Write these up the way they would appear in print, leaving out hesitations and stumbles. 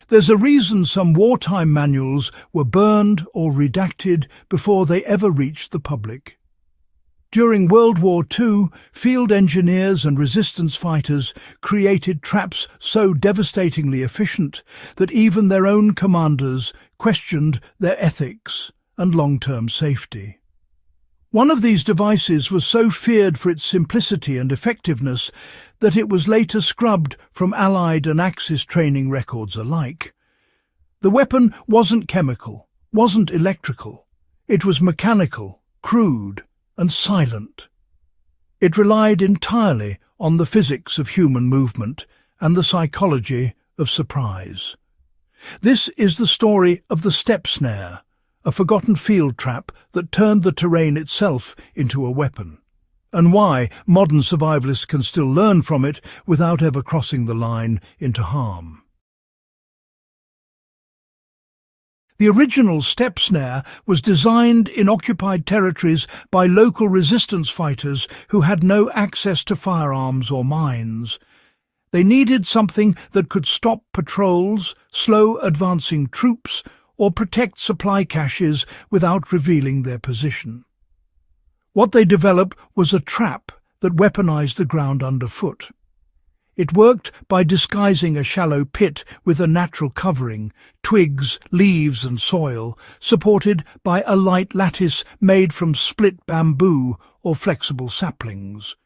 There's a reason some wartime manuals were burned or redacted before they ever reached the public. During World War II, field engineers and resistance fighters created traps so devastatingly efficient that even their own commanders questioned their ethics and long-term safety. One of these devices was so feared for its simplicity and effectiveness that it was later scrubbed from Allied and Axis training records alike. The weapon wasn't chemical, wasn't electrical. It was mechanical, crude, and silent. It relied entirely on the physics of human movement and the psychology of surprise. This is the story of the step snare, a forgotten field trap that turned the terrain itself into a weapon, and why modern survivalists can still learn from it without ever crossing the line into harm. The original step snare was designed in occupied territories by local resistance fighters who had no access to firearms or mines. They needed something that could stop patrols, slow advancing troops, or protect supply caches without revealing their position. What they developed was a trap that weaponized the ground underfoot. It worked by disguising a shallow pit with a natural covering, twigs, leaves and soil, supported by a light lattice made from split bamboo or flexible saplings.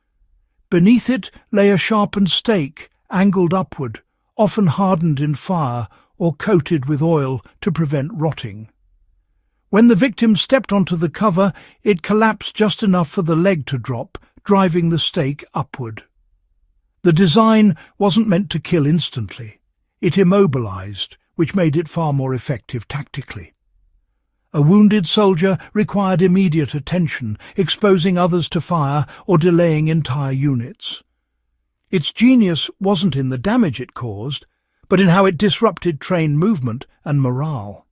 Beneath it lay a sharpened stake, angled upward, often hardened in fire or coated with oil to prevent rotting. When the victim stepped onto the cover, it collapsed just enough for the leg to drop, driving the stake upward. The design wasn't meant to kill instantly. It immobilized, which made it far more effective tactically. A wounded soldier required immediate attention, exposing others to fire or delaying entire units. Its genius wasn't in the damage it caused, but in how it disrupted train movement and morale.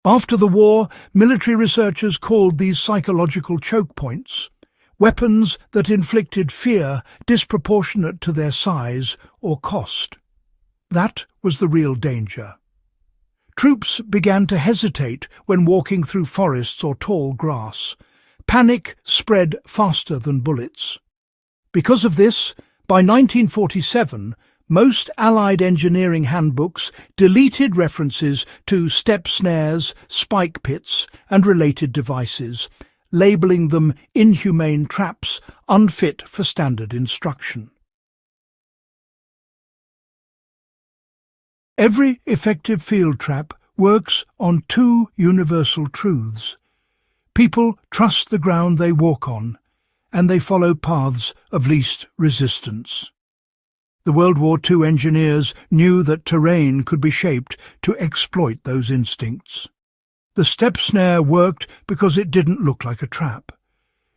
After the war, military researchers called these psychological choke points, weapons that inflicted fear disproportionate to their size or cost. That was the real danger. Troops began to hesitate when walking through forests or tall grass. Panic spread faster than bullets. Because of this, by 1947, most Allied engineering handbooks deleted references to step snares, spike pits, and related devices, labelling them inhumane traps unfit for standard instruction. Every effective field trap works on two universal truths. People trust the ground they walk on, and they follow paths of least resistance. The World War II engineers knew that terrain could be shaped to exploit those instincts. The step snare worked because it didn't look like a trap.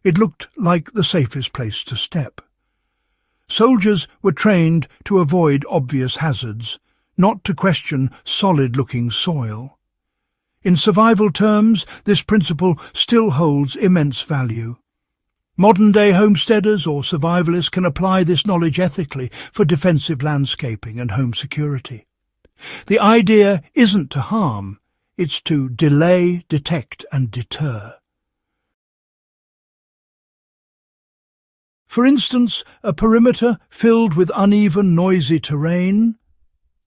It looked like the safest place to step. Soldiers were trained to avoid obvious hazards, not to question solid-looking soil. In survival terms, this principle still holds immense value. Modern-day homesteaders or survivalists can apply this knowledge ethically for defensive landscaping and home security. The idea isn't to harm, it's to delay, detect and deter. For instance, a perimeter filled with uneven, noisy terrain,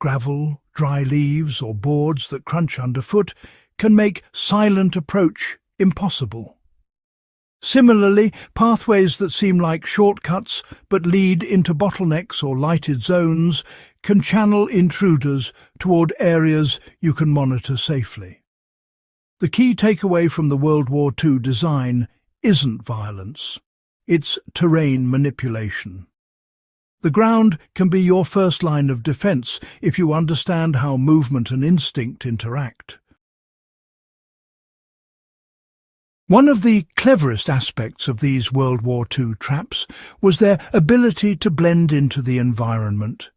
gravel, dry leaves or boards that crunch underfoot, can make silent approach impossible. Similarly, pathways that seem like shortcuts but lead into bottlenecks or lighted zones can channel intruders toward areas you can monitor safely. The key takeaway from the World War II design isn't violence, it's terrain manipulation. The ground can be your first line of defense if you understand how movement and instinct interact. One of the cleverest aspects of these World War II traps was their ability to blend into the environment.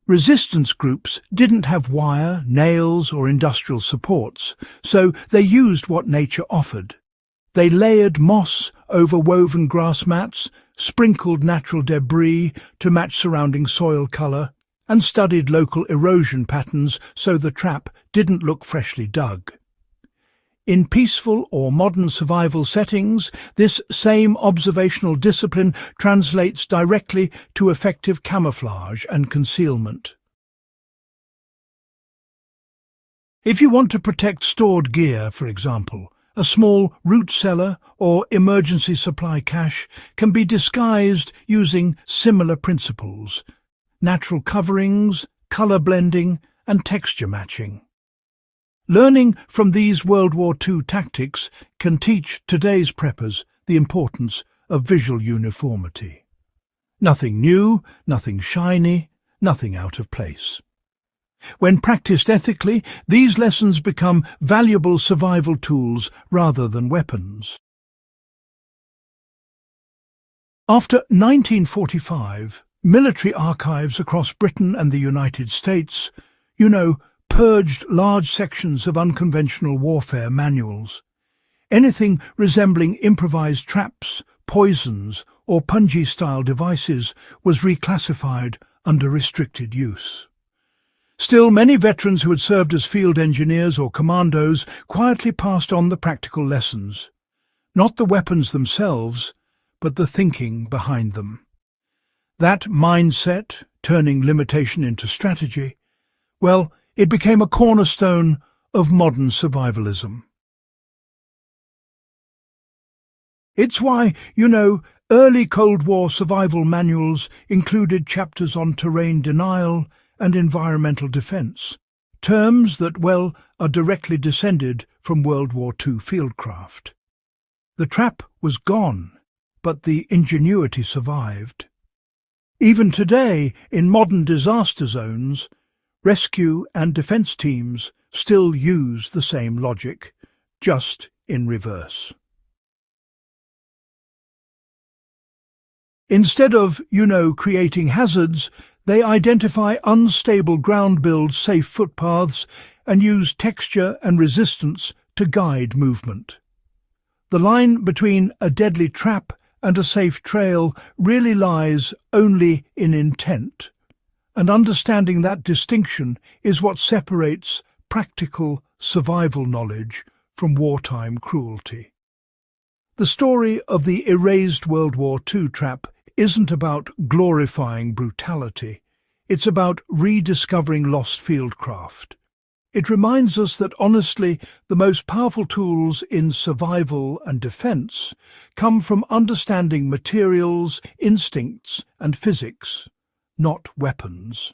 Resistance groups didn't have wire, nails or industrial supports, so they used what nature offered. They layered moss over woven grass mats, sprinkled natural debris to match surrounding soil colour, and studied local erosion patterns so the trap didn't look freshly dug. In peaceful or modern survival settings, this same observational discipline translates directly to effective camouflage and concealment. If you want to protect stored gear, for example, a small root cellar or emergency supply cache can be disguised using similar principles: natural coverings, colour blending, and texture matching. Learning from these World War II tactics can teach today's preppers the importance of visual uniformity. Nothing new, nothing shiny, nothing out of place. When practiced ethically, these lessons become valuable survival tools rather than weapons. After 1945, military archives across Britain and the United States, purged large sections of unconventional warfare manuals. Anything resembling improvised traps, poisons, or punji-style devices was reclassified under restricted use. Still, many veterans who had served as field engineers or commandos quietly passed on the practical lessons. Not the weapons themselves, but the thinking behind them. That mindset, turning limitation into strategy, it became a cornerstone of modern survivalism. It's why, early Cold War survival manuals included chapters on terrain denial and environmental defense, terms that, are directly descended from World War II fieldcraft. The trap was gone, but the ingenuity survived. Even today, in modern disaster zones, rescue and defense teams still use the same logic, just in reverse. Instead of, creating hazards, they identify unstable ground, build safe footpaths, and use texture and resistance to guide movement. The line between a deadly trap and a safe trail really lies only in intent, and understanding that distinction is what separates practical survival knowledge from wartime cruelty. The story of the erased World War II trap isn't about glorifying brutality. It's about rediscovering lost fieldcraft. It reminds us that, honestly, the most powerful tools in survival and defense come from understanding materials, instincts, and physics, not weapons.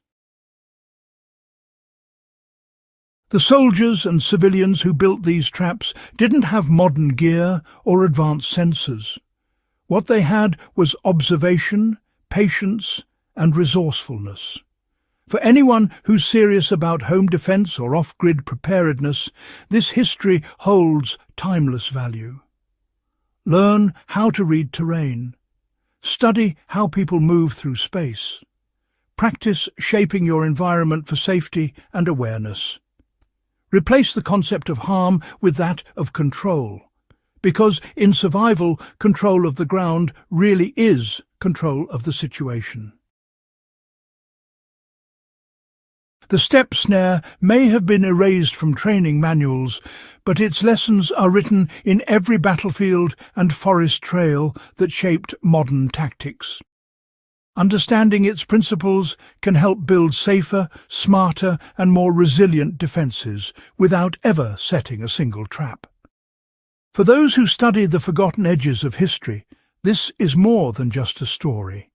The soldiers and civilians who built these traps didn't have modern gear or advanced sensors. What they had was observation, patience, and resourcefulness. For anyone who's serious about home defense or off-grid preparedness, this history holds timeless value. Learn how to read terrain. Study how people move through space. Practice shaping your environment for safety and awareness. Replace the concept of harm with that of control, because in survival, control of the ground really is control of the situation. The step snare may have been erased from training manuals, but its lessons are written in every battlefield and forest trail that shaped modern tactics. Understanding its principles can help build safer, smarter, and more resilient defenses without ever setting a single trap. For those who study the forgotten edges of history, this is more than just a story.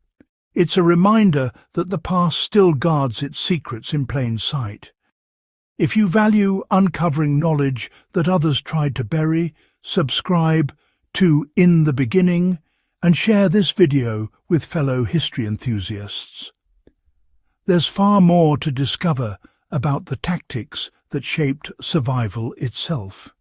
It's a reminder that the past still guards its secrets in plain sight. If you value uncovering knowledge that others tried to bury, subscribe to In the Beginning and share this video with fellow history enthusiasts. There's far more to discover about the tactics that shaped survival itself.